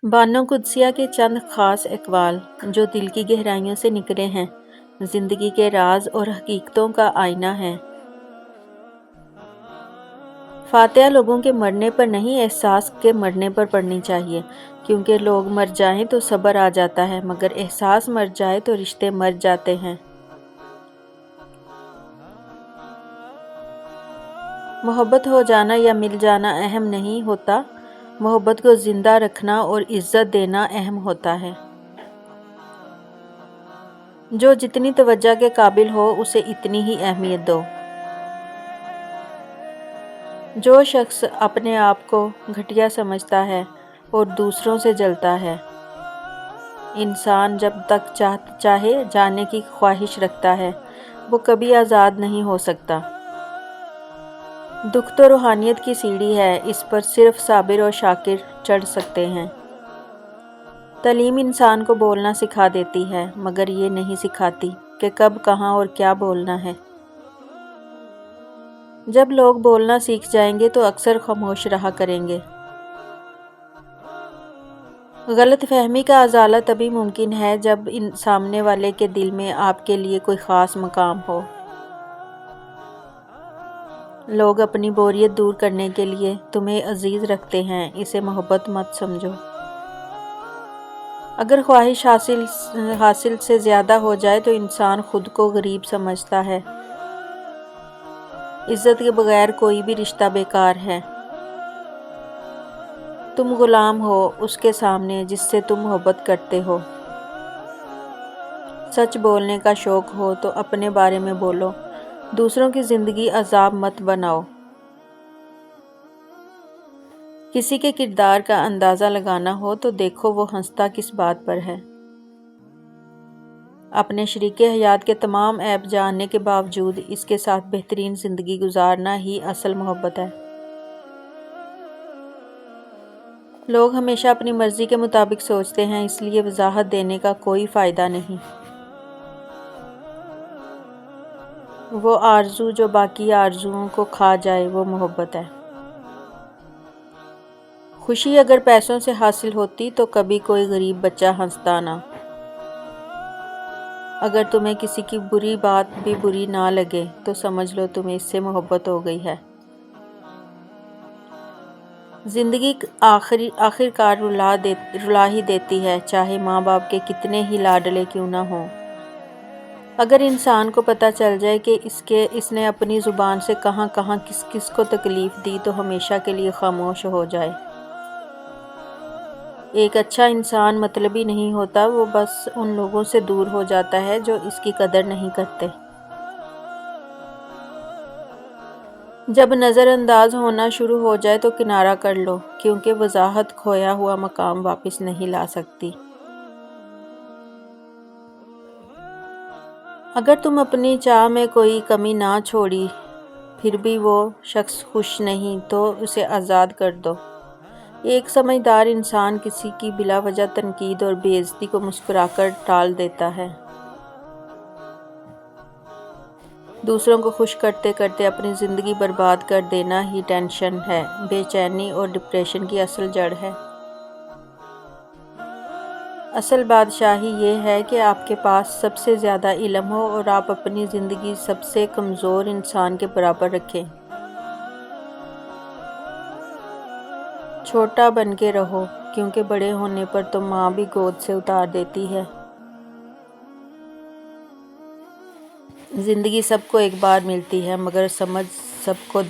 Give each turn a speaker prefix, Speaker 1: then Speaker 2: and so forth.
Speaker 1: بانو قدسیہ کے چند خاص اقوال جو دل کی گہرائیوں سے نکلے ہیں، زندگی کے راز اور حقیقتوں کا آئینہ ہیں۔ فاتحہ لوگوں کے مرنے پر نہیں، احساس کے مرنے پر پڑھنی چاہیے، کیونکہ لوگ مر جائیں تو صبر آ جاتا ہے، مگر احساس مر جائے تو رشتے مر جاتے ہیں۔ محبت ہو جانا یا مل جانا اہم نہیں ہوتا، محبت کو زندہ رکھنا اور عزت دینا اہم ہوتا ہے۔ جو جتنی توجہ کے قابل ہو اسے اتنی ہی اہمیت دو۔ جو شخص اپنے آپ کو گھٹیا سمجھتا ہے اور دوسروں سے جلتا ہے، انسان جب تک چاہے جانے کی خواہش رکھتا ہے، وہ کبھی آزاد نہیں ہو سکتا۔ دکھ تو روحانیت کی سیڑھی ہے، اس پر صرف صابر اور شاکر چڑھ سکتے ہیں۔ تعلیم انسان کو بولنا سکھا دیتی ہے، مگر یہ نہیں سکھاتی کہ کب، کہاں اور کیا بولنا ہے۔ جب لوگ بولنا سیکھ جائیں گے تو اکثر خاموش رہا کریں گے۔ غلط فہمی کا ازالہ تبھی ممکن ہے جب سامنے والے کے دل میں آپ کے لیے کوئی خاص مقام ہو۔ لوگ اپنی بوریت دور کرنے کے لیے تمہیں عزیز رکھتے ہیں، اسے محبت مت سمجھو۔ اگر خواہش حاصل سے زیادہ ہو جائے تو انسان خود کو غریب سمجھتا ہے۔ عزت کے بغیر کوئی بھی رشتہ بیکار ہے۔ تم غلام ہو اس کے سامنے جس سے تم محبت کرتے ہو۔ سچ بولنے کا شوق ہو تو اپنے بارے میں بولو، دوسروں کی زندگی عذاب مت بناؤ۔ کسی کے کردار کا اندازہ لگانا ہو تو دیکھو وہ ہنستا کس بات پر ہے۔ اپنے شریک حیات کے تمام عیب جاننے کے باوجود اس کے ساتھ بہترین زندگی گزارنا ہی اصل محبت ہے۔ لوگ ہمیشہ اپنی مرضی کے مطابق سوچتے ہیں، اس لیے وضاحت دینے کا کوئی فائدہ نہیں۔ وہ آرزو جو باقی آرزوؤں کو کھا جائے وہ محبت ہے۔ خوشی اگر پیسوں سے حاصل ہوتی تو کبھی کوئی غریب بچہ ہنستا نہ۔ اگر تمہیں کسی کی بری بات بھی بری نہ لگے تو سمجھ لو تمہیں اس سے محبت ہو گئی ہے۔ زندگی آخر کار رلا ہی دیتی ہے، چاہے ماں باپ کے کتنے ہی لاڈلے کیوں نہ ہوں۔ اگر انسان کو پتہ چل جائے کہ اس نے اپنی زبان سے کہاں کہاں کس کس کو تکلیف دی تو ہمیشہ کے لیے خاموش ہو جائے۔ ایک اچھا انسان مطلبی نہیں ہوتا، وہ بس ان لوگوں سے دور ہو جاتا ہے جو اس کی قدر نہیں کرتے۔ جب نظر انداز ہونا شروع ہو جائے تو کنارہ کر لو، کیونکہ وضاحت کھویا ہوا مقام واپس نہیں لا سکتی۔ اگر تم اپنی چاہ میں کوئی کمی نہ چھوڑی پھر بھی وہ شخص خوش نہیں تو اسے آزاد کر دو۔ ایک سمجھدار انسان کسی کی بلا وجہ تنقید اور بے عزتی کو مسکرا کر ٹال دیتا ہے۔ دوسروں کو خوش کرتے کرتے اپنی زندگی برباد کر دینا ہی ٹینشن ہے، بے چینی اور ڈپریشن کی اصل جڑ ہے۔ اصل بادشاہی یہ ہے کہ آپ کے پاس سب سے زیادہ علم ہو اور آپ اپنی زندگی سب سے کمزور انسان کے برابر رکھیں۔ چھوٹا بن کے رہو، کیونکہ بڑے ہونے پر تو ماں بھی گود سے اتار دیتی ہے۔ زندگی سب کو ایک بار ملتی ہے، مگر سمجھ سب کو